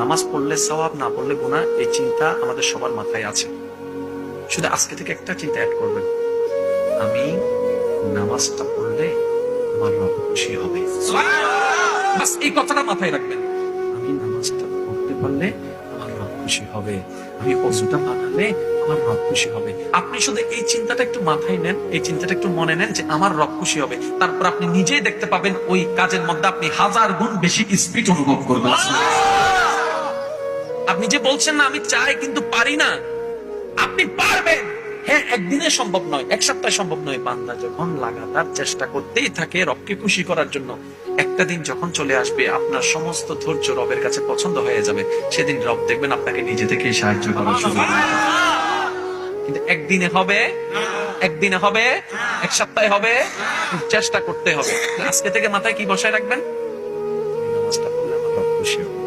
নামাজ পড়লে সওয়াব, না পড়লে গুনাহ, এই চিন্তা আমাদের সবার মাথায় আছে। শুধু আজকে থেকে একটা চিন্তা অ্যাড করবেন, আমি নামাজটা পড়লে আমার রব খুশি হবে। বাস এই কথাটা মাথায় রাখবেন, আমি নামাজটা পড়তে পারলে আমার রব খুশি হবে, আমি ওযুটা বানালে আমার রব খুশি হবে। আপনি শুধু এই চিন্তাটা একটু মাথায় নেন, এই চিন্তাটা একটু মনে নেন যে আমার রব খুশি হবে, তারপর আপনি নিজেই দেখতে পাবেন ওই কাজের মধ্যে আপনি 1000 গুণ বেশি স্পিড অনুভব করবেন। আপনি যে বলছেন না আমি চাই কিন্তু পারি না, আপনি পারবেন। হ্যাঁ, একদিনে সম্ভব নয়, এক সপ্তাহে সম্ভব নয়। বান্দা যখন লাগাতার চেষ্টা করতেই থাকে রবকে খুশি করার জন্য, একটা দিন যখন চলে আসবে আপনার সমস্ত ধৈর্য রবের কাছে পছন্দ হয়ে যাবে, সেদিন রব দেখবেন আপনাকে নিজে থেকেই সাহায্য করার শুরু করবে। কিন্তু একদিনে হবে, একদিনে হবে, এক সপ্তাহে হবে, চেষ্টা করতে হবে। আজকে থেকে মাথায় কি বসায় রাখবেন, নামাজটা পড়লে আমার রব খুশি হবে।